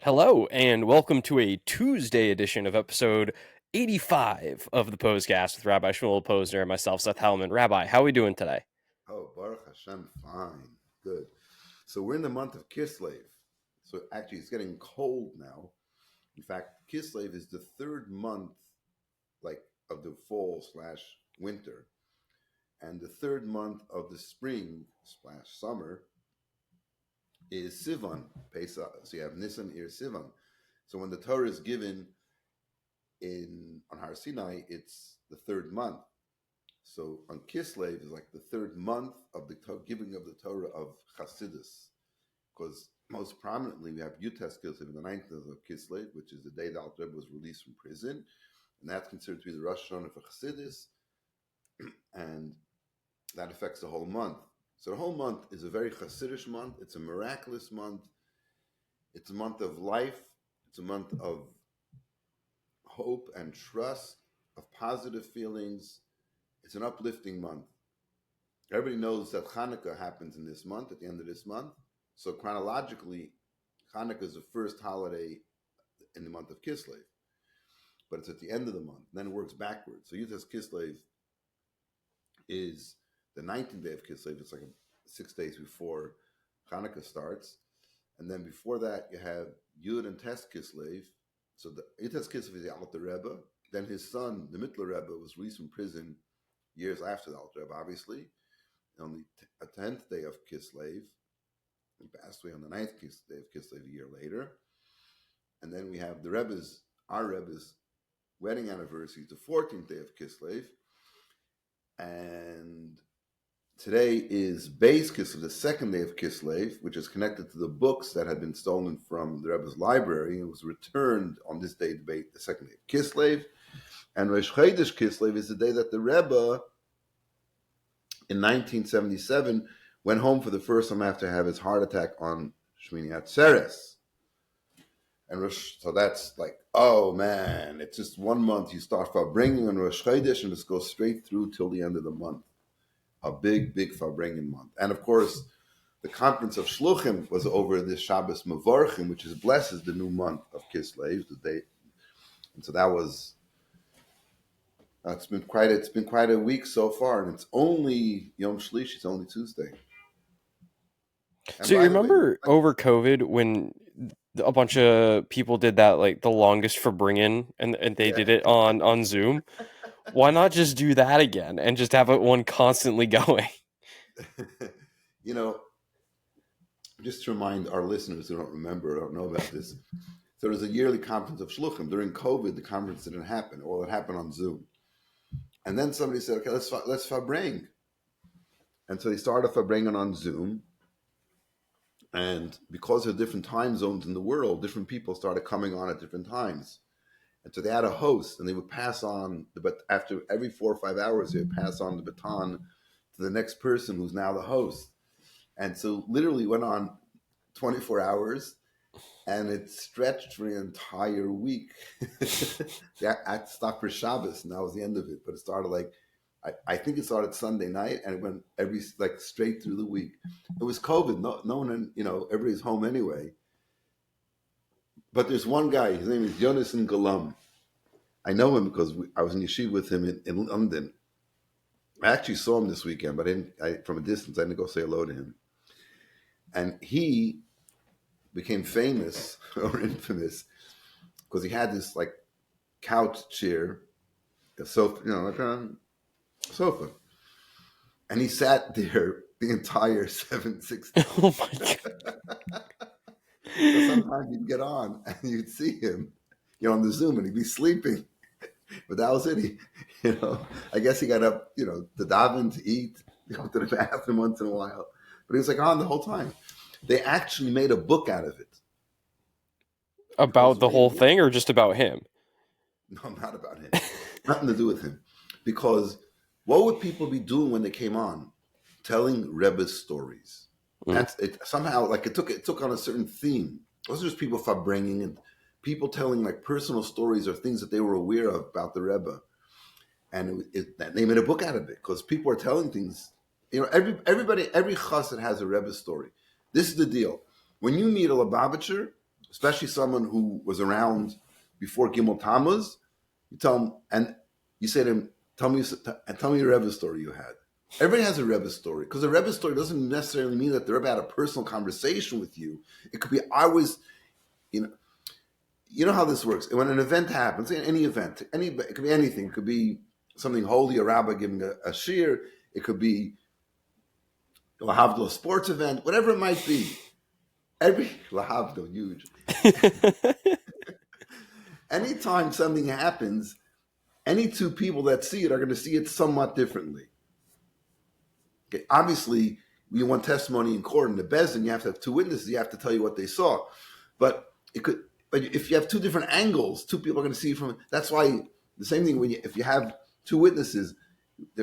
Hello, and welcome to a Tuesday edition of episode 85 of the Pos-cast with Rabbi Shmuel Posner and myself, Seth Hellman. Rabbi, how are we doing today? Oh, Baruch Hashem, fine, good. So we're in the month of Kislev. So actually, it's getting cold now. In fact, Kislev is the third month, like of the fall / winter, and the third month of the spring / summer is Sivan, Pesach. So you have Nisan, Iyar, Sivan. So when the Torah is given on Har Sinai, it's the third month. So on Kislev is like the third month of the giving of the Torah of Chassidus, because most prominently we have Yutes Kislev, the 9th of Kislev, which is the day that Rebbe was released from prison, and that's considered to be the Rosh Hashanah for Chassidus, and that affects the whole month. So the whole month is a very Chassidish month. It's a miraculous month. It's a month of life. It's a month of hope and trust, of positive feelings. It's an uplifting month. Everybody knows that Hanukkah happens in this month, at the end of this month. So chronologically, Hanukkah is the first holiday in the month of Kislev. But it's at the end of the month. Then it works backwards. So Yutes Kislev is the 19th day of Kislev. It's like 6 days before Hanukkah starts. And then before that, you have Yud and Tes Kislev. So the Yutes Kislev is the Alter Rebbe. Then his son, the Mittler Rebbe, was released from prison years after the Alter Rebbe, obviously. On the 10th day of Kislev, he passed away on the 9th day of Kislev a year later. And then we have our Rebbe's wedding anniversary, the 14th day of Kislev. And today is Beis Kislev, the second day of Kislev, which is connected to the books that had been stolen from the Rebbe's library and was returned on this day, the second day of Kislev. And Rosh Chodesh Kislev is the day that the Rebbe, in 1977, went home for the first time after having his heart attack on Shmini Atzeres. And so that's like, oh man, it's just 1 month. You start Farbrengen on Rosh Chodesh and just go straight through till the end of the month. A big, big Farbrengen month. And of course, the conference of Shluchim was over this Shabbos Mevorchim, which blesses the new month of Kislev, the day. And so that was, it's been quite a week so far, and it's only Yom Shlish, it's only Tuesday. And so you remember over COVID when a bunch of people did that, like the longest Farbrengen, and they did it on Zoom? Why not just do that again and just have one constantly going? Just to remind our listeners who don't remember or don't know about this, so there's a yearly conference of Shluchim. During COVID, the conference didn't happen, or it happened on Zoom. And then somebody said, okay, let's Farbreng. And so they started Farbrengen on Zoom. And because of different time zones in the world, different people started coming on at different times. And so they had a host, and they would pass on, but after every 4 or 5 hours, they would pass on the baton to the next person who's now the host. And so literally went on 24 hours, and it stretched for an entire week. I had to stop for Shabbos, and that was the end of it. But it started I think it started Sunday night, and it went straight through the week. It was COVID. No one, everybody's home anyway. But there's one guy, his name is Yonason Galam. I know him because I was in yeshiva with him in London. I actually saw him this weekend, but from a distance, I didn't go say hello to him. And he became famous or infamous because he had this couch chair, a sofa, sofa. And he sat there the entire 760. Oh my God. So sometimes you'd get on and you'd see him, on the Zoom, and he'd be sleeping. But that was it. I guess he got up, to daven, to eat, go to the bathroom once in a while. But he was on the whole time. They actually made a book out of it. About the whole thing, or just about him? No, not about him. Nothing to do with him. Because what would people be doing when they came on? Telling Rebbe's stories. That's it. Somehow, it took on a certain theme. It wasn't just people Farbrengen and people telling personal stories or things that they were aware of about the Rebbe. And they made a book out of it because people are telling things. Every chassid has a Rebbe story. This is the deal. When you meet a Lubavitcher, especially someone who was around before Gimel Tammuz, you tell him, and you say to him, tell me a Rebbe story you had. Everybody has a Rebbe story, because a Rebbe story doesn't necessarily mean that the Rebbe had a personal conversation with you. It could be, you know how this works. When an event happens, any event, it could be anything. It could be something holy, a rabbi giving a shir. It could be a sports event, whatever it might be. Huge. Anytime something happens, any two people that see it are going to see it somewhat differently. Okay, obviously, you want testimony in court in the bezin, you have to have two witnesses. You have to tell you what they saw. But if you have two different angles, two people are going to see from. That's why the same thing if you have two witnesses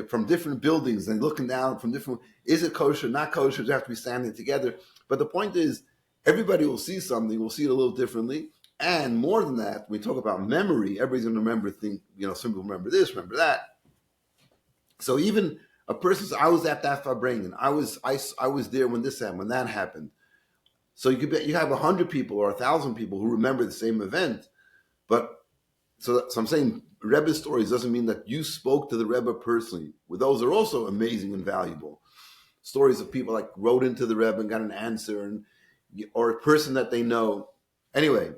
from different buildings and looking down from different. Is it kosher? Not kosher? They have to be standing together. But the point is, everybody will see something. We'll see it a little differently. And more than that, when we talk about memory, everybody's going to remember things. Some people remember this, remember that. So even a person says, I was at that Farbrengen. I was there when this happened, when that happened. So you have 100 people or 1,000 people who remember the same event. But so I'm saying Rebbe stories doesn't mean that you spoke to the Rebbe personally. Well, those are also amazing and valuable. Stories of people like wrote into the Rebbe and got an answer, or a person that they know. Anyway,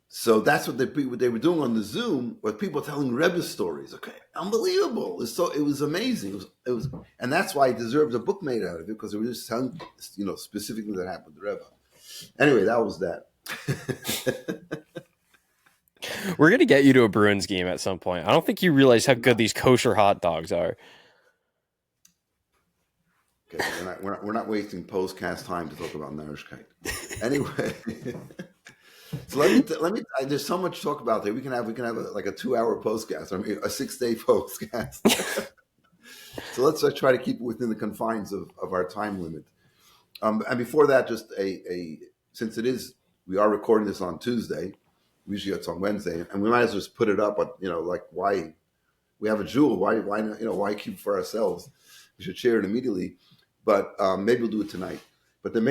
so that's what they were doing on the Zoom, with people telling Rebbe stories. Okay, unbelievable! It was amazing. It was, and that's why it deserved a book made out of it, because they were just telling, specifically that happened with the Rebbe. Anyway, that was that. We're gonna get you to a Bruins game at some point. I don't think you realize how good these kosher hot dogs are. Okay, we're not wasting Pos-cast time to talk about Narishkeit. Anyway. So let me. There's so much to talk about there. We can have a 2-hour Pos-cast. I mean, a 6-day Pos-cast. So let's try to keep it within the confines of our time limit. And before that, just since we are recording this on Tuesday. Usually it's on Wednesday, and we might as well just put it up. But why we have a jewel? Why not? Why keep it for ourselves? We should share it immediately. But maybe we'll do it tonight. But the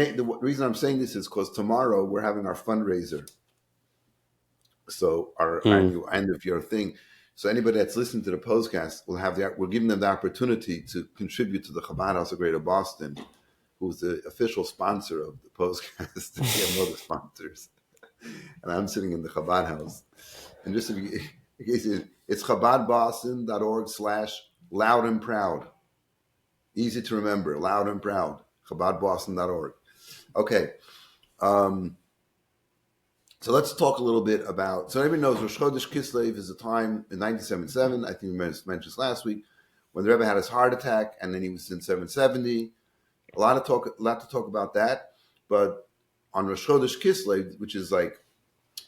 reason I'm saying this is because tomorrow we're having our fundraiser. So our annual end of year thing. So anybody that's listening to the Pos-cast we're giving them the opportunity to contribute to the Chabad House of Greater Boston, who's the official sponsor of the Pos-cast. We have no other sponsors. And I'm sitting in the Chabad House. And just in case it's chabadboston.org/loud and proud. Easy to remember, loud and proud. chabadboston.org. Okay. So let's talk a little bit about, so everybody knows Rosh Chodesh Kislev is a time in 1977, I think we mentioned this last week, when the Rebbe had his heart attack, and then he was in 770. A lot to talk about that. But on Rosh Chodesh Kislev, which is like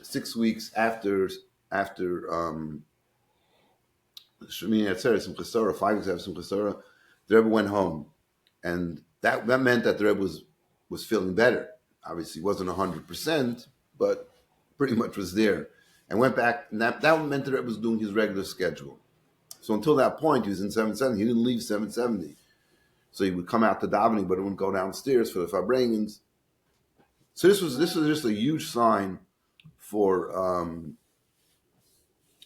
6 weeks after Shemini Atzeret Simchas Torah, 5 weeks after Simchas Torah, the Rebbe went home, and that meant that the Rebbe was feeling better. Obviously, he wasn't 100%, but pretty much was there, and went back. And that meant the Rebbe was doing his regular schedule. So until that point, he was in 770. He didn't leave 770, so he would come out to davening, but he wouldn't go downstairs for the Farbrengens. So this was just a huge sign for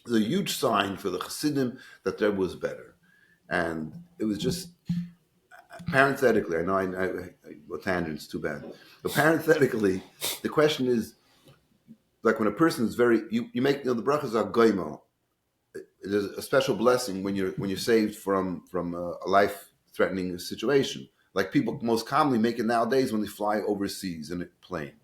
the Chassidim that the Rebbe was better. And it was just, parenthetically, I know tangent's too bad, but parenthetically, the question is, like when a person is you make, the brachas are goimo. There's a special blessing when you're saved from a life-threatening situation. Like people most commonly make it nowadays when they fly overseas in a plane.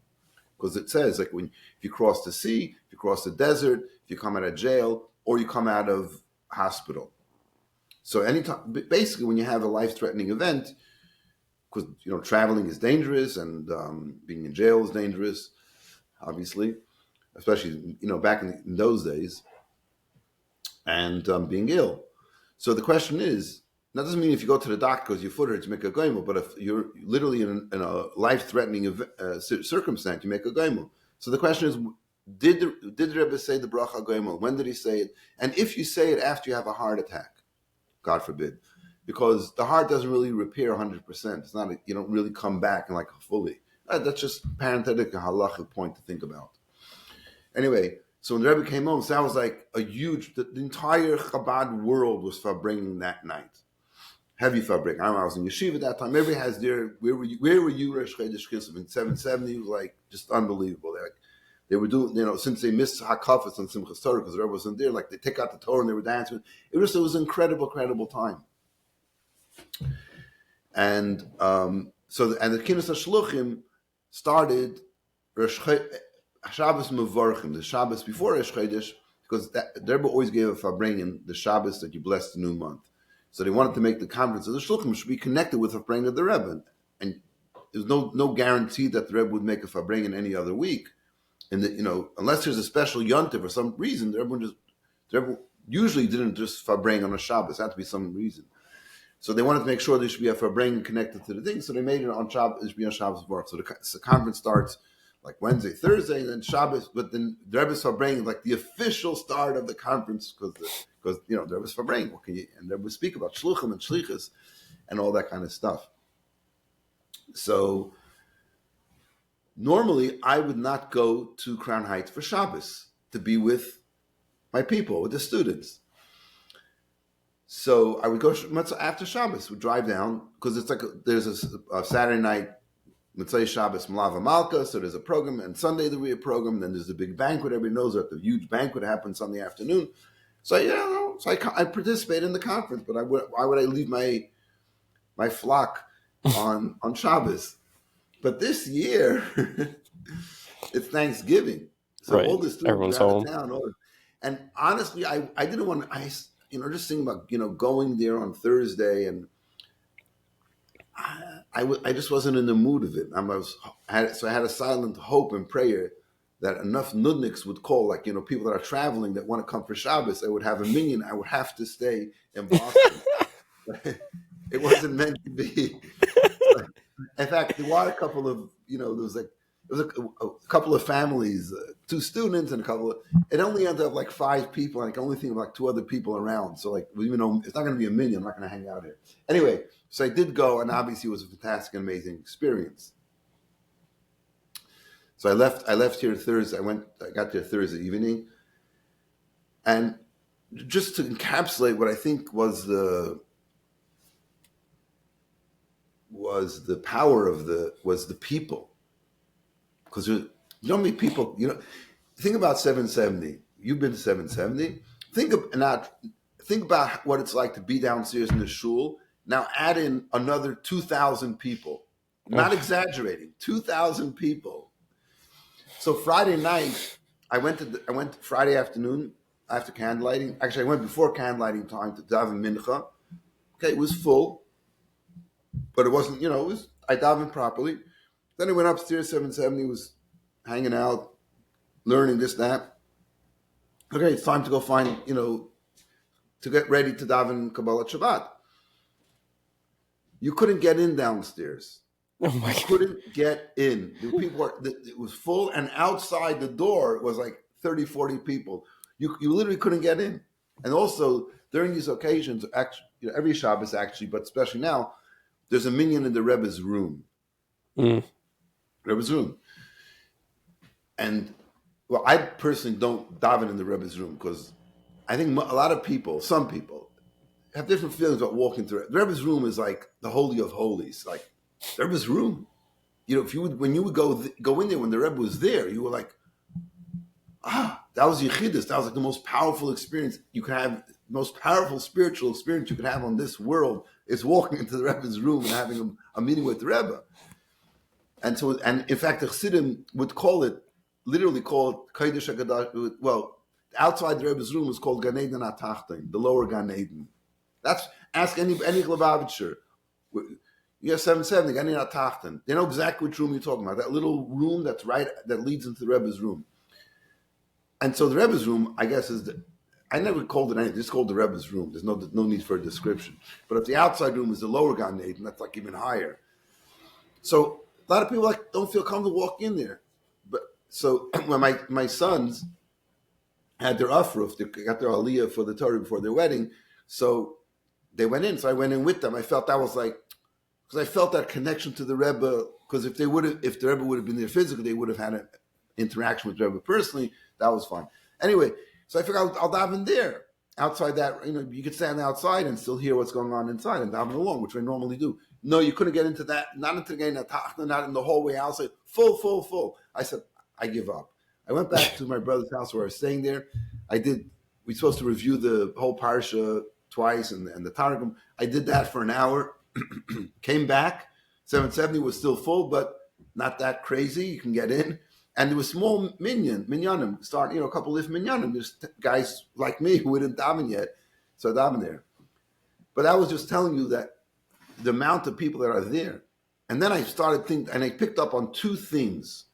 Because it says, like, if you cross the sea, if you cross the desert, if you come out of jail, or you come out of hospital. So anytime, basically, when you have a life-threatening event, because traveling is dangerous and being in jail is dangerous, obviously, especially back in those days, and being ill. So the question is, that doesn't mean if you go to the doctor because your foot hurts, you make a goimel, but if you're literally in a life-threatening circumstance, you make a goimel. So the question is, did the Rebbe say the bracha goimel? When did he say it? And if you say it after you have a heart attack, God forbid, because the heart doesn't really repair 100%. It's not, you don't really come back and fully. That's just parenthetic halachic point to think about. Anyway, so when the Rebbe came home, so that was like a huge, the entire Chabad world was Farbrengen that night. Heavy Farbrengen. I was in yeshiva at that time. Everybody has their, where were you, Rosh Chodesh Kislev? In 770, it was like just unbelievable. They were doing, since they missed Hakafas on Simchas Torah because the Rebbe wasn't there, like they take out the Torah and they were dancing. It was an incredible time. And the Kinnus HaShluchim started Shabbos Mevorchim, the Shabbos before Rosh Chodesh, because the Rebbe always gave a Farbrengen the Shabbos that you bless the new month. So they wanted to make the conference of the Shluchim should be connected with a Farbrengen of the Rebbe. And there's no guarantee that the Rebbe would make a Farbrengen any other week. And unless there's a special yontiv for some reason, the Rebbe usually didn't just Farbrengen on a Shabbos. It had to be some reason. So they wanted to make sure there should be a Farbrengen connected to the thing. So they made it on Shabbos. It should be on Shabbos Baruch. So the conference starts like Wednesday, Thursday, and then Shabbos. But then the Rebbe's Farbrengen is like the official start of the conference because the Rebbe's Farbrengen. And the Rebbe would speak about Shluchim and Shlichus and all that kind of stuff. So normally I would not go to Crown Heights for Shabbos to be with my people, with the students. So I would go after Shabbos. We'd drive down because it's like there's a Saturday night Mitzvah Shabbos Malava Malka. So there's a program, and Sunday there'll be a program. And then there's a big banquet. Everybody knows that the huge banquet happens Sunday afternoon. So I participate in the conference. But why would I leave my flock on Shabbos? But this year it's Thanksgiving, so all the students are out of town. And honestly, I didn't want to. Just thinking about going there on Thursday, and I just wasn't in the mood of it. So I had a silent hope and prayer that enough nudniks would call, like people that are traveling that want to come for Shabbos. I would have a minyan. I would have to stay in Boston. It wasn't meant to be. In fact, there were a couple of there was a couple of families, 2 students and it only ended up like 5 people, and I can only think of like 2 other people around. So it's not going to be a minyan. I'm not going to hang out here. Anyway, so I did go, and obviously it was a fantastic and amazing experience. So I left here Thursday. I got there Thursday evening, and just to encapsulate what I think was the power of the people. Because how many people, think about 770. You've been to 770. Think about what it's like to be downstairs in the shul. Now add in another 2,000 people. Not exaggerating, 2,000 people. So Friday night, I went Friday afternoon after candlelighting. Actually, I went before candlelighting time to daven mincha. Okay, it was full, but it wasn't. I davened properly. Then I went upstairs, 770, was hanging out, learning this, that. Okay, it's time to go find, to get ready to daven Kabbalah Shabbat. You couldn't get in downstairs. Oh my God. You couldn't get in. It was full, and outside the door was like 30, 40 people. You literally couldn't get in. And also, during these occasions, actually, every Shabbos actually, but especially now, there's a minyan in the Rebbe's room. Rebbe's room. And, I personally don't daven in the Rebbe's room because I think a lot of people, some people, have different feelings about walking through it. The Rebbe's room is like the Holy of Holies, like the Rebbe's room. When you would go in there when the Rebbe was there, you were like, that was Yechidus. That was like the most powerful experience you could have, the most powerful spiritual experience you could have on this world is walking into the Rebbe's room and having a meeting with the Rebbe. And in fact, the Chassidim would literally call it Kodesh HaGadash. Well, outside the Rebbe's room was called Gan Eden HaTachton, the lower Gan Eden. Ask any Lubavitcher. You have 770, Gan Eden HaTachton. They know exactly which room you're talking about. That little room that leads into the Rebbe's room. And so the Rebbe's room, I guess, I never called it anything. Just called the Rebbe's room. There's no need for a description. But if the outside room is the lower Gan Eden, that's like even higher. So a lot of people don't feel comfortable to walk in there. But so when my sons had their afruf, they got their aliyah for the Torah before their wedding, so they went in. So I went in with them. I felt that was like because I felt that connection to the Rebbe. Because if the Rebbe would have been there physically, they would have had an interaction with the Rebbe personally. That was fine. Anyway, so I figured I'll daven there. Outside that, you could stand outside and still hear what's going on inside and daven along, which I normally do. No, you couldn't get into that, not into the Tachna, not in the hallway outside. Full. I said, I give up. I went back to my brother's house where I was staying there. We're supposed to review the whole parsha twice and the Targum. I did that for an hour, came back. 770 was still full, but not that crazy. You can get in. And there was small minyanim, starting, a couple of minyanim. There's guys like me who didn't daven yet, so I daven there. But I was just telling you that the amount of people that are there. And then I started thinking, and I picked up on two things.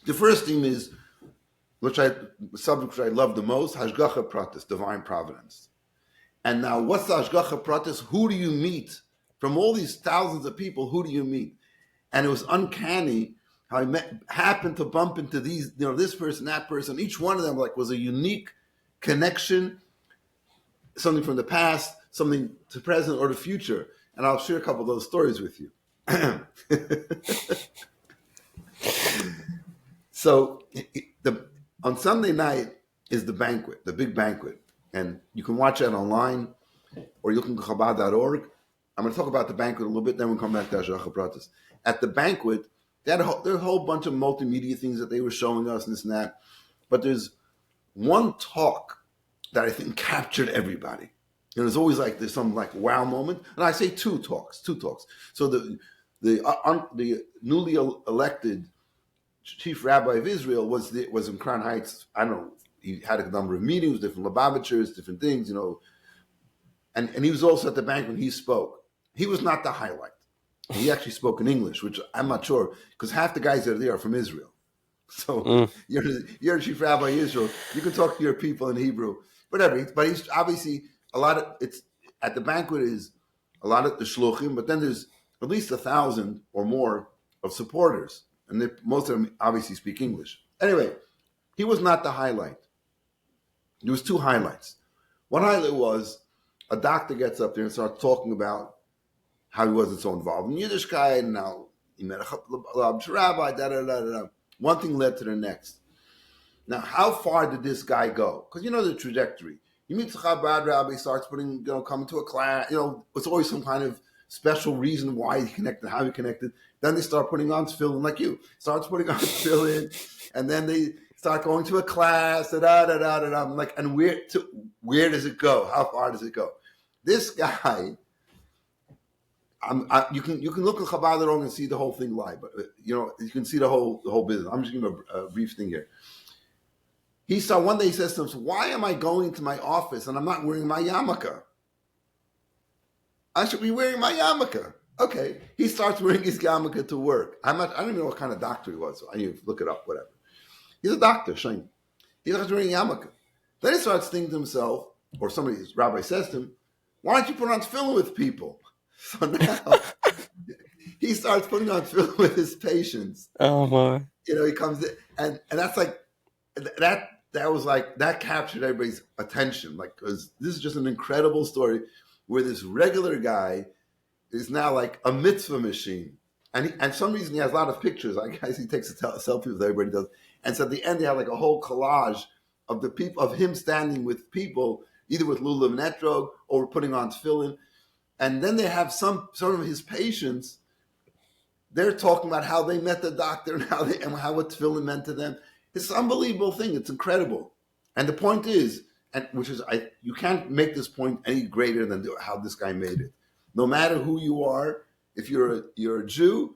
The first thing is, the subject which I love the most, hashgacha pratis, divine providence. And now, what's the hashgacha pratis? Who do you meet? From all these thousands of people, who do you meet? And it was uncanny how I happened to bump into these, this person, that person. Each one of them was a unique connection, something from the past, something to present or the future. And I'll share a couple of those stories with you. So on Sunday night is the banquet, the big banquet. And you can watch that online or you can go to Chabad.org. I'm going to talk about the banquet a little bit, then we'll come back to hashgacha pratis. At the banquet, there are a whole bunch of multimedia things that they were showing us and this and that. But there's one talk that I think captured everybody. There's always there's some wow moment. And I say two talks. So the newly elected chief rabbi of Israel was in Crown Heights. I don't know. He had a number of meetings, different Lubavitchers, different things, And he was also at the banquet when he spoke. He was not the highlight. He actually spoke in English, which I'm not sure, because half the guys that are there are from Israel. So you're the chief rabbi of Israel. You can talk to your people in Hebrew, whatever. But he's obviously it's at the banquet is a lot of the shluchim, but then there's at least 1,000 or more of supporters, and most of them obviously speak English. Anyway, he was not the highlight. There was two highlights. One highlight was a doctor gets up there and starts talking about how he wasn't so involved in Yiddishkeit, and now he met a rabbi, One thing led to the next. Now, how far did this guy go? Because the trajectory. You meet the Chabad rabbi, starts coming to a class, it's always some kind of special reason why he connected, how he connected. Then they start putting on tefillin, like you. Starts putting on tefillin, and then they start going to a class, I'm like, and where does it go? How far does it go? This guy, you can look at Chabad.org and see the whole thing live, but you can see the whole business. I'm just giving a brief thing here. One day he says to himself, why am I going to my office and I'm not wearing my yarmulke? I should be wearing my yarmulke. Okay. He starts wearing his yarmulke to work. I don't even know what kind of doctor he was, so I need to look it up, whatever. He's a doctor, Shane. He starts wearing yarmulke. Then he starts thinking to himself, or somebody's rabbi says to him, why don't you put on tefillin with people? So now he starts putting on tefillin with his patients. Oh my! He comes in, and that's that captured everybody's attention, because this is just an incredible story where this regular guy is now like a mitzvah machine, and some reason he has a lot of pictures. I guess he takes a selfie with everybody does, and so at the end they have a whole collage of the people of him standing with people, either with lulav and etrog or putting on tefillin. And then they have some of his patients. They're talking about how they met the doctor and how what tefillin meant to them. It's an unbelievable thing. It's incredible. And the point is, you can't make this point any greater than how this guy made it. No matter who you are, if you're a Jew,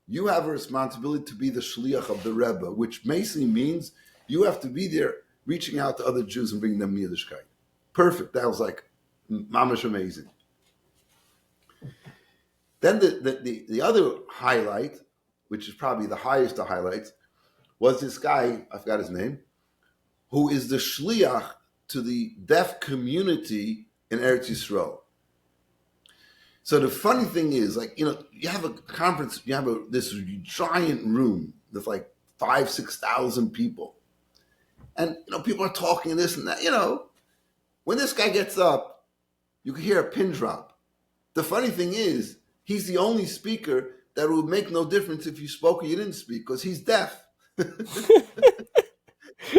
you have a responsibility to be the shliach of the Rebbe, which basically means you have to be there reaching out to other Jews and bringing them Yiddishkeit. Perfect. That was mamash amazing. Then the other highlight, which is probably the highest of highlights, was this guy, I forgot his name, who is the shliach to the deaf community in Eretz Yisrael. So the funny thing is, you have a conference, you have this giant room with 5,000-6,000 people. And, people are talking this and that, When this guy gets up, you can hear a pin drop. The funny thing is, he's the only speaker that would make no difference if you spoke or you didn't speak, because he's deaf.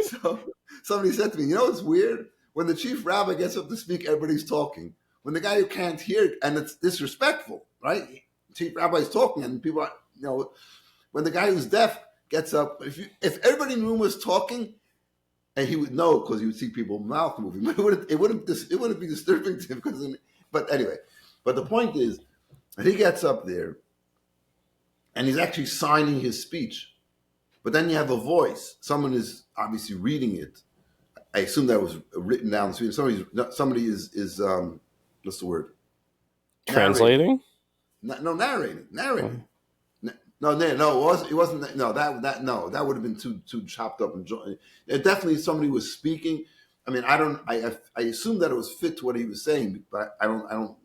So somebody said to me, it's weird? When the chief rabbi gets up to speak, everybody's talking. When the guy who can't hear, and it's disrespectful, right? Chief rabbi's talking, and people are, when the guy who's deaf gets up, if everybody in the room was talking, and he would know because he would see people's mouth moving, but it wouldn't be disturbing to him but anyway. But the point is that he gets up there, and he's actually signing his speech. But then you have a voice. Someone is obviously reading it. I assume that was written down. Somebody is what's the word? Translating? Narrating. No, it wasn't. No, that would have been too chopped up and joined. Definitely, somebody was speaking. I mean, I assume that it was fit to what he was saying, but I don't.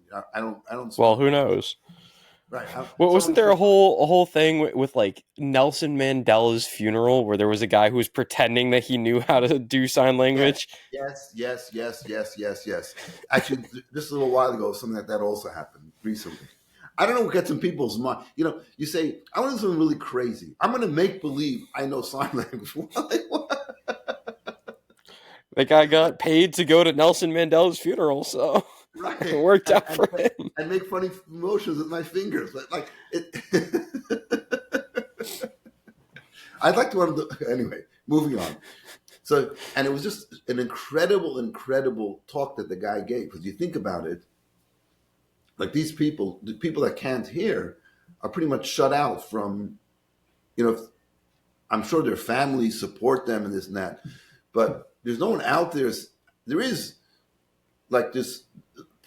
Well, who knows? Right. Well, wasn't there a whole thing with like Nelson Mandela's funeral where there was a guy who was pretending that he knew how to do sign language? Yes. Actually, just a little while ago, something like that also happened recently. I don't know what gets in people's mind. You say, I want to do something really crazy. I'm going to make believe I know sign language. The guy got paid to go to Nelson Mandela's funeral, so right. It worked out for him. And make funny motions with my fingers. Like it. I'd like to anyway, moving on. So, and it was just an incredible talk that the guy gave. Because you think about it, like the people that can't hear are pretty much shut out from, I'm sure their families support them and this and that, but there's no one out there. There is like this,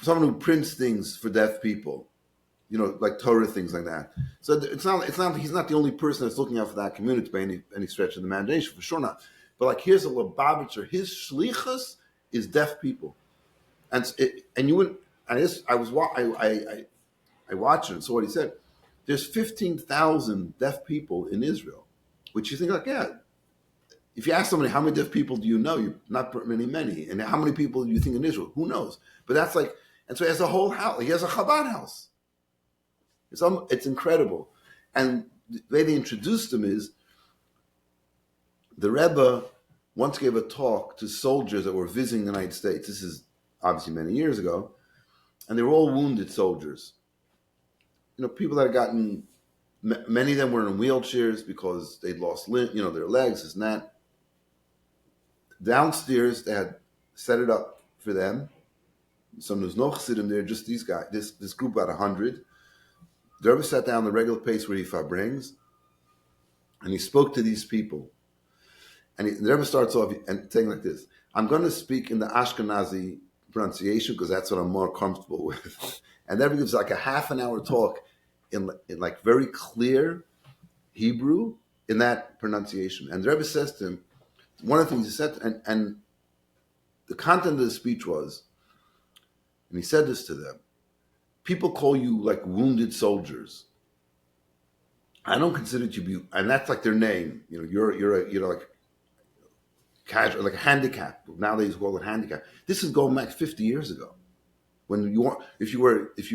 someone who prints things for deaf people, like Torah, things like that. So it's not, he's not the only person that's looking out for that community by any stretch of the imagination, for sure not. But like, here's a Lubavitcher, his shlichus is deaf people. I watched it and saw what he said. There's 15,000 deaf people in Israel, which you think like, yeah. If you ask somebody, how many deaf people do you know? You're not many. And how many people do you think in Israel? Who knows? But that's like, and so he has a whole house. He has a Chabad house. It's incredible. And the way they introduced him is, the Rebbe once gave a talk to soldiers that were visiting the United States. This is obviously many years ago. And they were all wounded soldiers. People that had gotten, many of them were in wheelchairs because they'd lost their legs, this and that. Downstairs, they had set it up for them. So there's no chassidim there, just these guys, this group about 100. The Rebbe sat down the regular place where he Farbrengs, and he spoke to these people. And the Rebbe starts off and saying like this: I'm going to speak in the Ashkenazi pronunciation because that's what I'm more comfortable with. And then he gives like a half an hour talk in like very clear Hebrew in that pronunciation. And the Rebbe says to him, one of the things he said, and the content of the speech was, and he said this to them: people call you like wounded soldiers. I don't consider you to be, and that's like their name. You're like casual, like a handicap. Nowadays we call it handicap. This is going back 50 years ago, when if you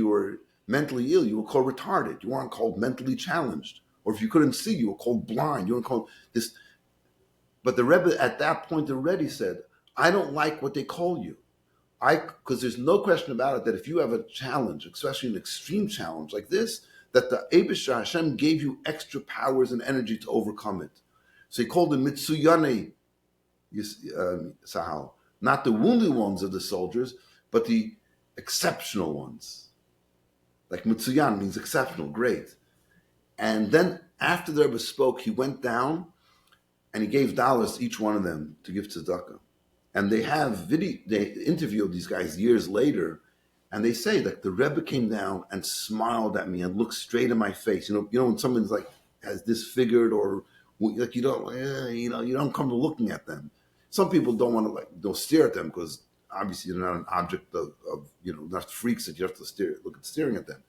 were mentally ill, you were called retarded. You weren't called mentally challenged, or if you couldn't see, you were called blind. You weren't called this. But the Rebbe at that point already said, I don't like what they call you. Because there's no question about it that if you have a challenge, especially an extreme challenge like this, that the Eibusha Hashem gave you extra powers and energy to overcome it. So he called them Mitsuyane Sahal, not the wounded ones of the soldiers, but the exceptional ones. Like Mitsuyan means exceptional, great. And then after the Rebbe spoke, he went down and he gave dollars to each one of them to give tzedakah. And they interviewed these guys years later, and they say that the Rebbe came down and smiled at me and looked straight in my face. When someone's like has disfigured or like you don't come to looking at them. Some people don't want to don't stare at them because obviously they're not an object of not freaks that you have to staring at them.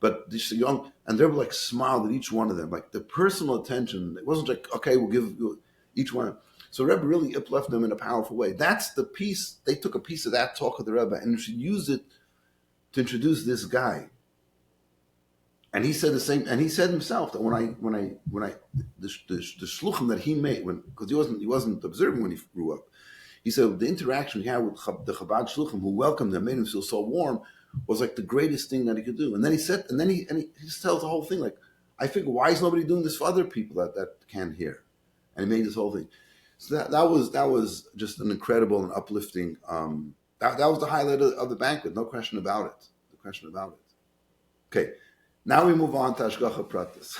But this young, and they were smiled at each one of them, like the personal attention. It wasn't like, okay, we'll give each one. So Rebbe really uplifted them in a powerful way. That's the piece. They took a piece of that talk of the Rebbe and should use it to introduce this guy. And he said the same, and he said himself that the shluchim that he made, because he wasn't observing when he grew up. He said the interaction he had with the Chabad shluchim who welcomed him, made him feel so warm, was like the greatest thing that he could do. And then he said, he just tells the whole thing like, I figure, why is nobody doing this for other people that can't hear? And he made this whole thing. So that was just an incredible and uplifting. That was the highlight of the banquet, no question about it. No question about it. Okay. Now we move on to hashgacha pratis.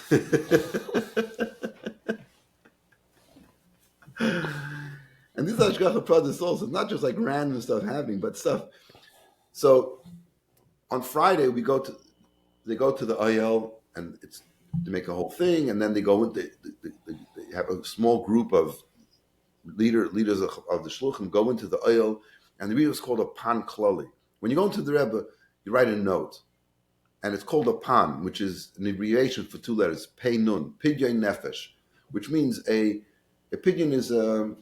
And this hashgacha pratis also not just like random stuff happening, but stuff. So on Friday they go to the ayel, and it's to make a whole thing, and then they go into they have a small group of leaders of the shluchim go into the ayel, and the reader is called a pan klali. When you go into the Rebbe, you write a note. And it's called a pan, which is an abbreviation for two letters, pei nun, pidyon nefesh, which means a pidyon is a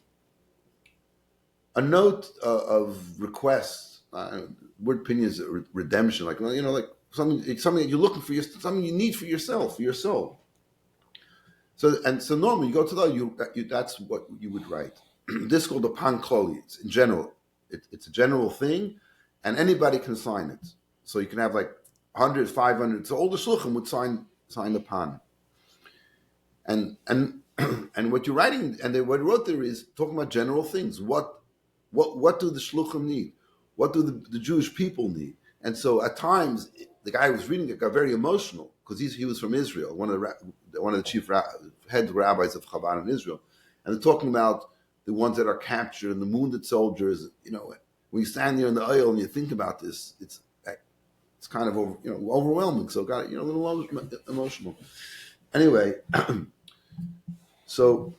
note of request. Word pidyon is redemption, like something that you're looking for, something you need for yourself, for your soul. So normally you go to the that's what you would write. This is called a pan kloli. It's in general, it's a general thing, and anybody can sign it. So you can have like 100, 500. So all the shluchim would sign the pan. And what you're writing, and what you wrote there is talking about general things. What do the shluchim need? What do the Jewish people need? And so at times the guy who was reading it got very emotional because he was from Israel, one of the chief head rabbis of Chabad in Israel, and they're talking about the ones that are captured and the wounded soldiers. When you stand there in the aisle and you think about this, it's kind of overwhelming. So got a little emotional. Anyway, so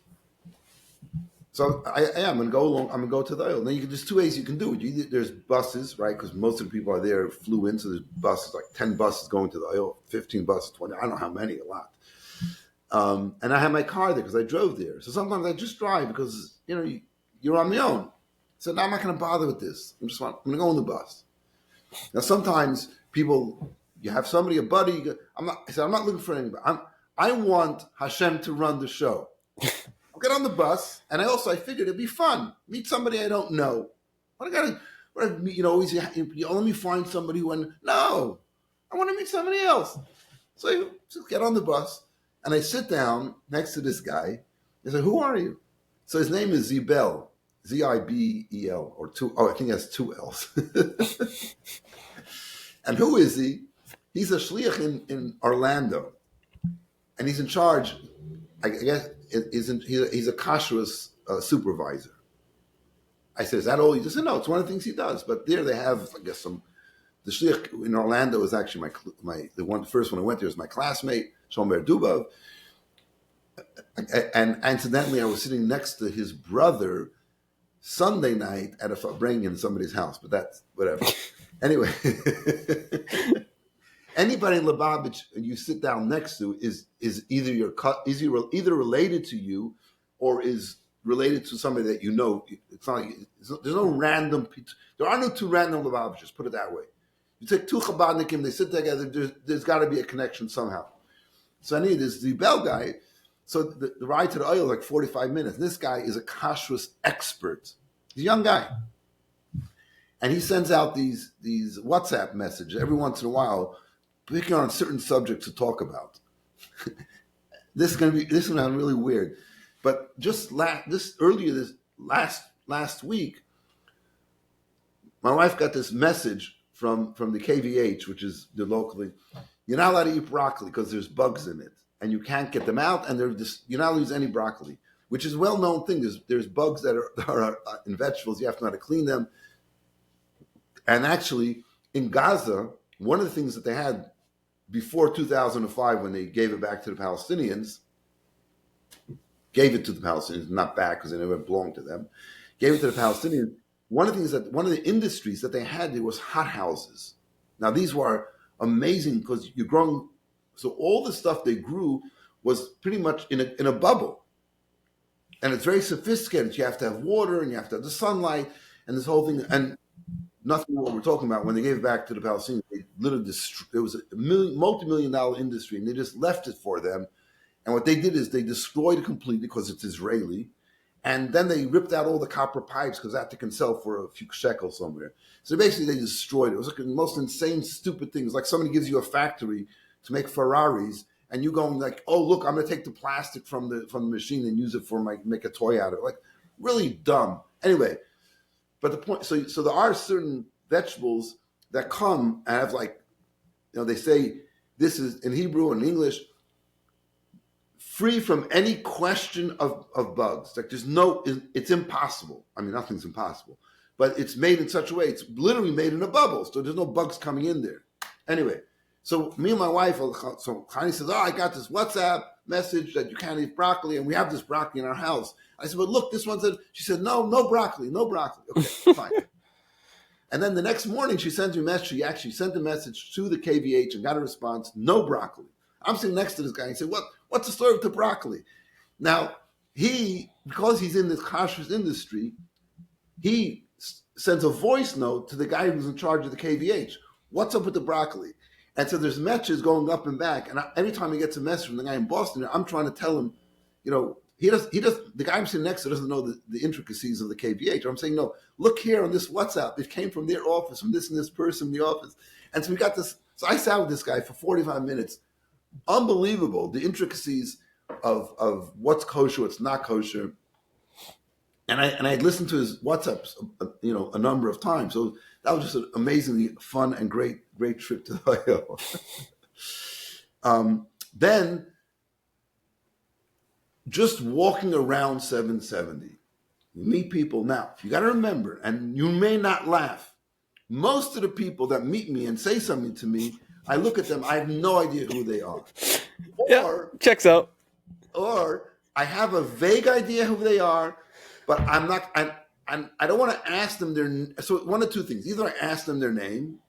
I am going to go along. I'm going to go to the aisle. Then there's two ways you can do it. There's buses, right? Because most of the people are there flew in. So there's buses, like 10 buses going to the aisle, 15 buses, 20. I don't know how many, a lot. And I have my car there because I drove there. So sometimes I just drive because you're on your own. So now I'm not going to bother with this. I'm going to go on the bus. Now sometimes people, you have somebody, a buddy. I'm not looking for anybody. I want Hashem to run the show. I'll get on the bus, and I figured it'd be fun. Meet somebody I don't know. Let me find somebody no, I want to meet somebody else. So I just get on the bus, and I sit down next to this guy. I say, "Who are you?" So his name is Zibel, Zibel, or two. Oh, I think he has two L's. And who is he? He's a shliach in Orlando, and he's in charge. I guess he's a kashrus supervisor. I said, "Is that all?" He just said, "No, it's one of the things he does." But there they have, I guess, the shliach in Orlando is actually the first one I went there was my classmate Shomer Dubov, and incidentally, I was sitting next to his brother Sunday night at a Farbrengen in somebody's house, but that's whatever. Anyway, anybody in Lubavitch you sit down next to is either related to you or is related to somebody that you know. There's no random. There are no two random Lubavitchers. Put it that way. You take two Chabadnikim, they sit together. There's got to be a connection somehow. So I need this Zibel guy. So the ride to the oil is like 45 minutes. This guy is a kashrus expert. He's a young guy. And he sends out these WhatsApp messages every once in a while, picking on certain subjects to talk about. This is going to sound really weird. But just last week, my wife got this message from the KVH, which is the locally. You're not allowed to eat broccoli because there's bugs in it, and you can't get them out, and you're not allowed to use any broccoli, which is a well-known thing. There's bugs that are in vegetables. You have to know how to clean them. And actually, in Gaza, one of the things that they had before 2005, when they gave it back to the Palestinians, not back because they never belonged to them, gave it to the Palestinians. One of the industries that they had there was hothouses. Now these were amazing because you're growing. So all the stuff they grew was pretty much in a bubble, and it's very sophisticated. You have to have water and you have to have the sunlight and this whole thing. And nothing what we're talking about. When they gave it back to the Palestinians, they literally it was a multi-million-dollar industry, and they just left it for them. And what they did is they destroyed it completely because it's Israeli. And then they ripped out all the copper pipes because that they can sell for a few shekels somewhere. So basically they destroyed it. It was like the most insane, stupid things. Like somebody gives you a factory to make Ferraris, and you going like, oh, look, I'm going to take the plastic from the machine and use it for make a toy out of it. Like, really dumb. Anyway, but the point, so there are certain vegetables that come and have like, they say this is in Hebrew and English, free from any question of bugs. Like it's impossible. I mean, nothing's impossible, but it's made in such a way, it's literally made in a bubble. So there's no bugs coming in there. Anyway, so me and my wife, so Connie says, I got this WhatsApp message that you can't eat broccoli, and we have this broccoli in our house. I said, but look, this one said, she said, no broccoli. Okay, fine. And then the next morning she sends me a message. She actually sent a message to the KVH and got a response, no broccoli. I'm sitting next to this guy and he said, what's the story with the broccoli? Now, because he's in this kashrus industry, he sends a voice note to the guy who's in charge of the KVH. What's up with the broccoli? And so there's messages going up and back. And every time he gets a message from the guy in Boston, I'm trying to tell him, the guy I'm sitting next to doesn't know the intricacies of the KVH. I'm saying, no, look here on this WhatsApp. It came from their office, from this and this person in the office. And so we got this. So I sat with this guy for 45 minutes. Unbelievable, the intricacies of what's kosher, what's not kosher. And I had listened to his WhatsApps, a number of times. So that was just an amazingly fun and great trip to the Ohio. Then, just walking around 770, you meet people. Now, you got to remember, and you may not laugh, most of the people that meet me and say something to me, I look at them, I have no idea who they are. Checks out. Or I have a vague idea who they are, but I don't want to ask them so one of two things. Either I ask them their name,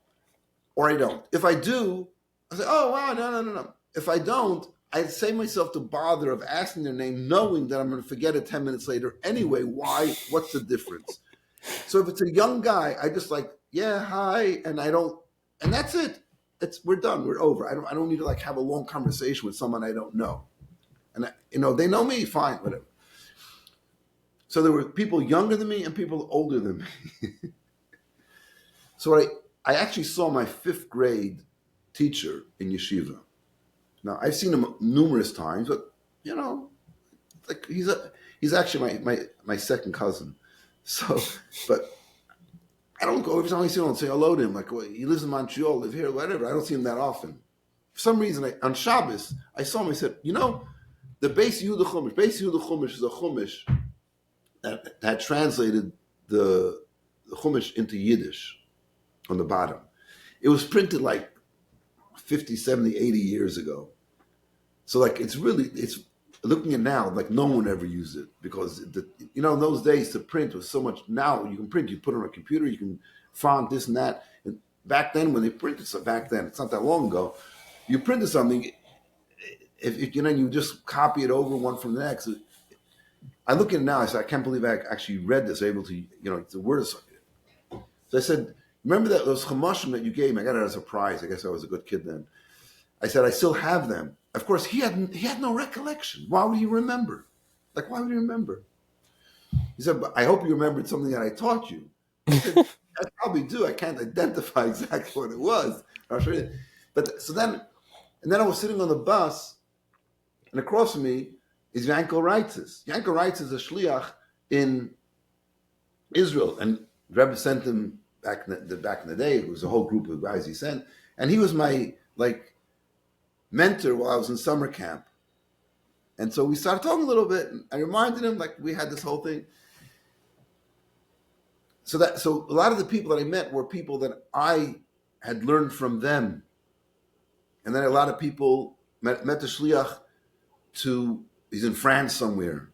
or I don't. If I do, I say, oh, wow, no. If I don't, I save myself the bother of asking their name, knowing that I'm going to forget it 10 minutes later. Anyway, why? What's the difference? So if it's a young guy, I just like, yeah, hi, and that's it. We're done. We're over. I don't need to have a long conversation with someone I don't know. And they know me, fine, whatever. So there were people younger than me and people older than me. So I actually saw my 5th grade teacher in yeshiva. Now I've seen him numerous times, but he's actually my second cousin. So, but I don't go every time I see him, I'll say hello to him. Like, well, he lives in Montreal, live here, whatever. I don't see him that often. For some reason, on Shabbos, I saw him. I said, the Beis Yehuda Chumash. Beis Yehuda Chumash is a Chumash that had translated the Chumash into Yiddish on the bottom. It was printed like 50, 70, 80 years ago. So it's looking at now, like no one ever used it because, in those days to print was so much. Now you can print, you put it on a computer, you can font this and that. And back then when they printed stuff, it's not that long ago, you printed something, if you just copy it over one from the next. I look at it now, I said, I can't believe I actually read this, able to, the words. So I said, remember those chamashim that you gave me? I got it as a prize. I guess I was a good kid then. I said, I still have them. Of course, he had no recollection. Why would he remember? Why would he remember? He said, but I hope you remembered something that I taught you. I said, I probably do. I can't identify exactly what it was. I'll show you. But and then I was sitting on the bus, and across from me is Yanko Reitzes. Yanko Reitzes is a shliach in Israel, and Rebbe sent him back in the day. It was a whole group of guys he sent, and he was my mentor while I was in summer camp. And so we started talking a little bit, and I reminded him we had this whole thing. So a lot of the people that I met were people that I had learned from them. And then a lot of people met the shliach he's in France somewhere.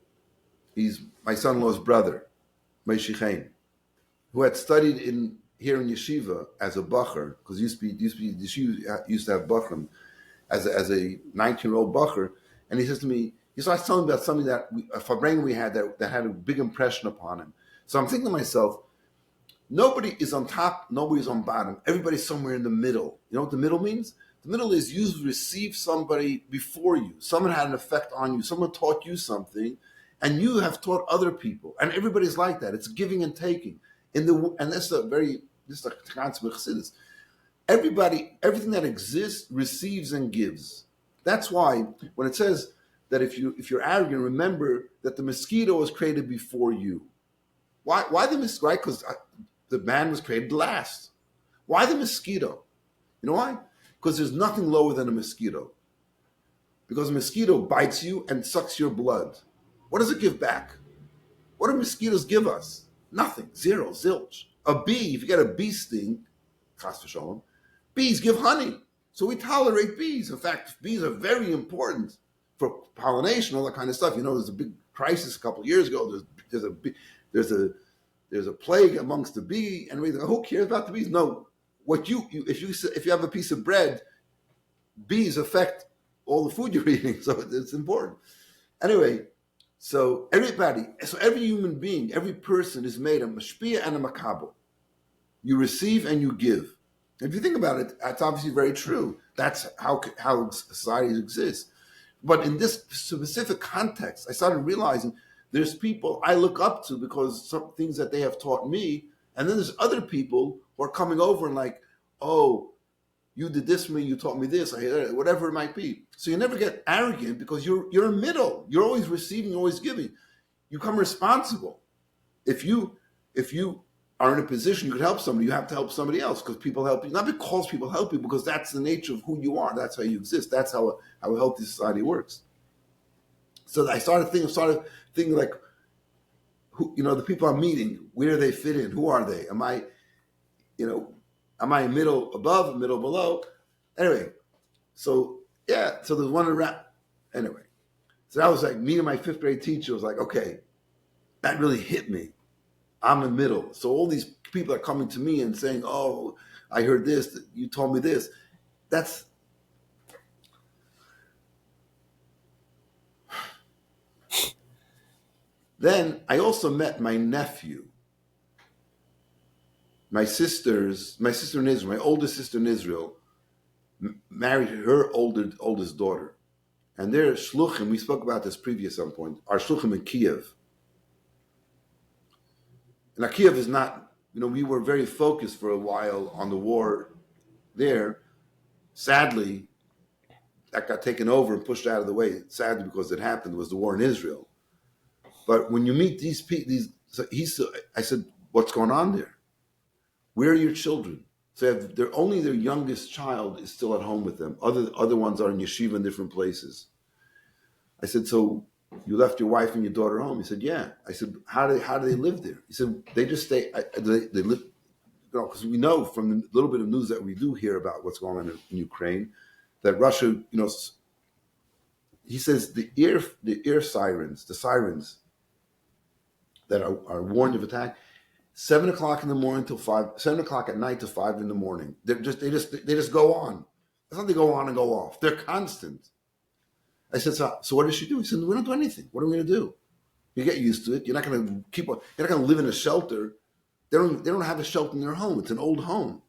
He's my son-in-law's brother, Moshe Chaim, who had studied here in yeshiva as a bacher, because used to have bachrim as a 19-year-old bacher. And he says to me, he starts telling me about something a Farbrengen we had that had a big impression upon him. So I'm thinking to myself, Nobody is on top, nobody's on bottom. Everybody's somewhere in the middle. You know what the middle means? The middle is you receive somebody before you. Someone had an effect on you. Someone taught you something, and you have taught other people. And everybody's like that. It's giving and taking. And that's this is a concept of Chassidus. Everybody, everything that exists receives and gives. That's why when it says that if you're arrogant, remember that the mosquito was created before you. Why the mosquito? Right? Because the man was created last. Why the mosquito? You know why? Because there's nothing lower than a mosquito. Because a mosquito bites you and sucks your blood. What does it give back? What do mosquitoes give us? Nothing. Zero. Zilch. A bee, if you get a bee sting, chas v'sholom, bees give honey. So we tolerate bees. In fact, bees are very important for pollination, all that kind of stuff. You know, there's a big crisis a couple of years ago. There's a plague amongst the bee, and we think, who cares about the bees? No, if you have a piece of bread, bees affect all the food you're eating, so it's important. Anyway, so every human being, every person is made a mashpia and a makabel. You receive and you give. If you think about it, that's obviously very true. That's how societies exist. But in this specific context, I started realizing there's people I look up to because some things that they have taught me, and then there's other people who are coming over and like, oh, you did this for me, you taught me this, whatever it might be. So you never get arrogant because you're a middle. You're always receiving, always giving. You become responsible. If you are in a position you could help somebody, you have to help somebody else because people help you. Not because people help you, because that's the nature of who you are. That's how you exist. That's how a healthy society works. So I started thinking like, who, the people I'm meeting, where do they fit in? Who are they? Am I middle above, middle below? Anyway, so there's one around. Anyway, so that was like me and my fifth grade teacher was like, okay, that really hit me. I'm in the middle. So all these people are coming to me and saying, oh, I heard this, you told me this. Then I also met my nephew. My sister in Israel, my oldest sister in Israel, married her oldest daughter. And they're shluchim, we spoke about this previous some point, are shluchim in Kiev. And Kiev is not, we were very focused for a while on the war there. Sadly, that got taken over and pushed out of the way. Sadly, because it happened, was the war in Israel. But when you meet these people, I said, what's going on there? Where are your children? So only their youngest child is still at home with them. Other ones are in yeshiva in different places. I said, so you left your wife and your daughter home? He said, yeah. I said, how do they live there? He said, they just stay. They live, because we know from the little bit of news that we do hear about what's going on in Ukraine, that Russia, he says the air sirens, the sirens that are warned of attack, 7 o'clock in the morning till 5, 7 o'clock at night to 5 in the morning. They just go on. It's not they go on and go off. They're constant. I said, so what does she do? He said, we don't do anything. What are we going to do? You get used to it. You're not going to live in a shelter. They don't have a shelter in their home. It's an old home.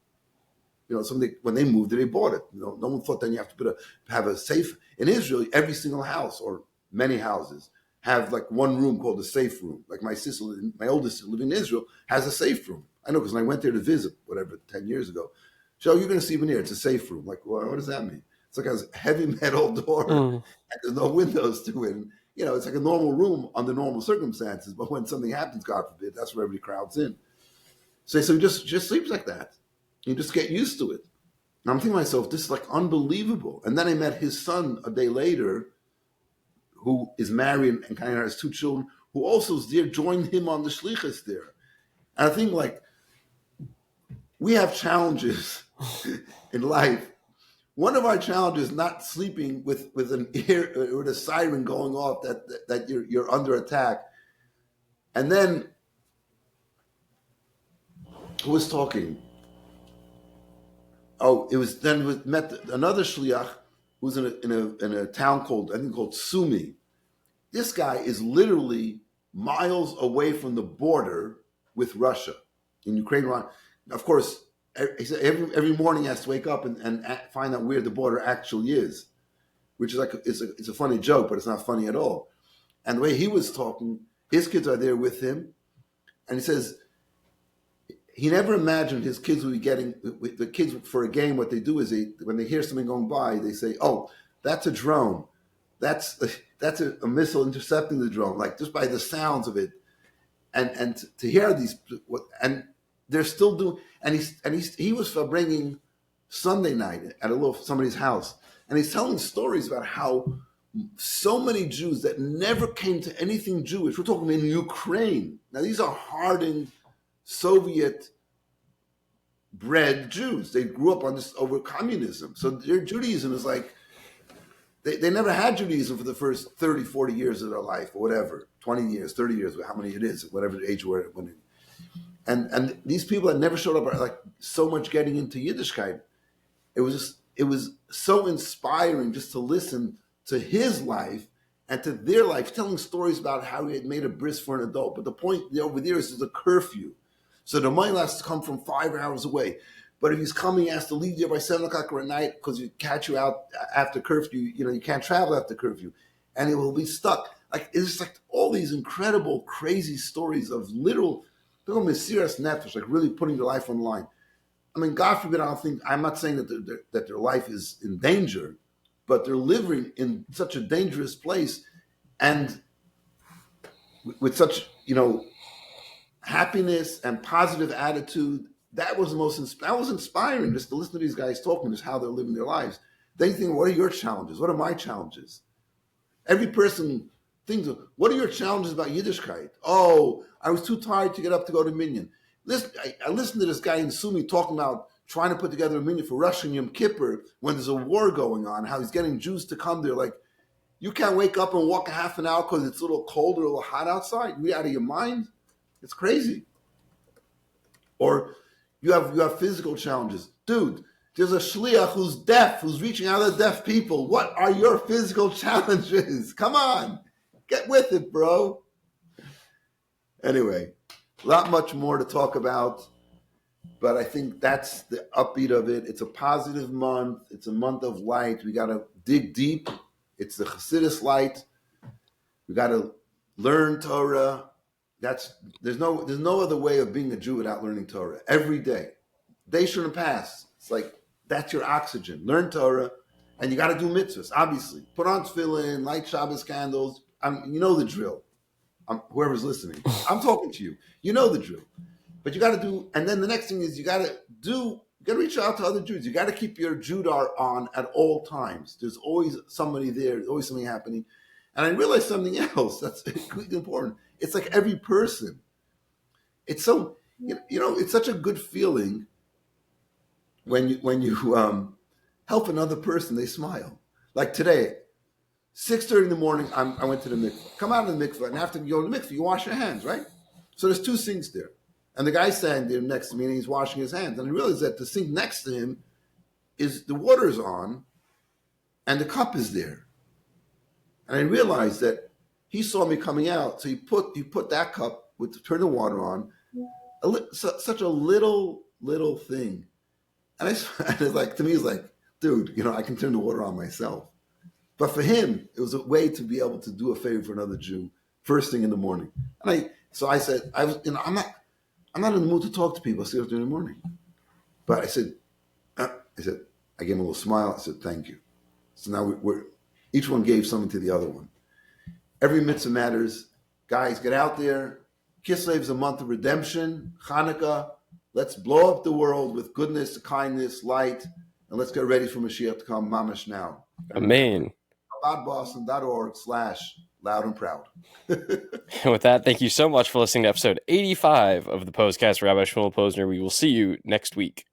When they moved there, they bought it. No one thought then you have to have a safe. In Israel, every single house or many houses have like one room called a safe room. Like my oldest sister living in Israel has a safe room. I know because when I went there to visit, 10 years ago, you're going to see even here, it's a safe room. Like, well, what does that mean? It's like a heavy metal door and there's no windows to it. And, it's like a normal room under normal circumstances. But when something happens, God forbid, that's where everybody crowds in. So he just sleeps like that. You just get used to it. And I'm thinking to myself, this is like unbelievable. And then I met his son a day later, who is married and kind of has 2 children, who also is there, joined him on the shlichus there. And I think like we have challenges in life. One of our challenges is not sleeping with a siren going off that you're under attack. And then who was talking? Oh, it was then we met another shliach who's in a town called Sumi. This guy is literally miles away from the border with Russia. in Ukraine, of course, every morning he has to wake up and find out where the border actually is, which is like it's a funny joke, but it's not funny at all. And the way he was talking, his kids are there with him, and he says he never imagined his kids would be getting the kids for a game. What they do is when they hear something going by, they say, "Oh, that's a drone. That's a missile intercepting the drone." Like just by the sounds of it, and to hear these, and they're still doing. And he was bringing Sunday night at somebody's house, and he's telling stories about how so many Jews that never came to anything Jewish. We're talking in Ukraine. Now these are hardened Soviet bred Jews. They grew up on this over communism. So their Judaism is like, they never had Judaism for the first 30, 40 years of their life, or whatever, 20 years, 30 years, how many it is, whatever age we're in. And these people that never showed up are like so much getting into Yiddishkeit. It was so inspiring just to listen to his life and to their life, telling stories about how he had made a bris for an adult. But the point over there is there's a curfew. So the money has to come from 5 hours away. But if he's coming, he has to leave there by 7 o'clock at night because you catch you out after curfew. You can't travel after curfew. And it will be stuck. Like it's just like all these incredible, crazy stories of literal, Mesiras Nefesh, like really putting their life on the line. I mean, God forbid, I'm not saying that their life is in danger, but they're living in such a dangerous place and with such, happiness and positive attitude. That was inspiring just to listen to these guys talking, just how they're living their lives. They think, what are your challenges? What are my challenges? Every person thinks, what are your challenges about Yiddishkeit? Oh, I was too tired to get up to go to Minyan. Listen, I listened to this guy in Sumi talking about trying to put together a Minyan for Rosh and Yom Kippur when there's a war going on, how he's getting Jews to come there. Like, you can't wake up and walk a half an hour because it's a little cold or a little hot outside. You out of your mind? It's crazy. Or you have physical challenges. Dude, there's a shliach who's deaf, who's reaching out to deaf people. What are your physical challenges? Come on. Get with it, bro. Anyway, not much more to talk about, but I think that's the upbeat of it. It's a positive month. It's a month of light. We got to dig deep. It's the Chassidus light. We got to learn Torah. There's no other way of being a Jew without learning Torah every day. Day shouldn't pass. It's like that's your oxygen. Learn Torah, and you got to do mitzvahs. Obviously, put on tefillin, light Shabbos candles. You know the drill. Whoever's listening, I'm talking to you. You know the drill. But you got to do, and then the next thing is you got to reach out to other Jews. You got to keep your Judar on at all times. There's always somebody there. There's always something happening. And I realized something else that's important. It's like every person. It's so, it's such a good feeling when you help another person, they smile. Like today, 6:30 in the morning, I went to the mikveh. Come out of the mikveh, and after you go to the mikveh, you wash your hands, right? So there's 2 sinks there. And the guy's standing there next to me, and he's washing his hands. And I realized that the sink next to him is the water's on, and the cup is there. And I realized that he saw me coming out, so he put that cup turn the water on, such a little thing. And it's like, to me, it's like, dude, I can turn the water on myself. But for him, it was a way to be able to do a favor for another Jew first thing in the morning. And I said, I'm not in the mood to talk to people. I see during the morning. But I said, I gave him a little smile. I said, thank you. So now each one gave something to the other one. Every mitzvah matters. Guys, get out there. Kislev is a month of redemption. Hanukkah. Let's blow up the world with goodness, kindness, light, and let's get ready for Mashiach to come mamash now. Amen. BostonBoston.org/loud and proud. And with that, thank you so much for listening to episode 85 of the Pos-cast. Rabbi Shmuel Posner. We will see you next week.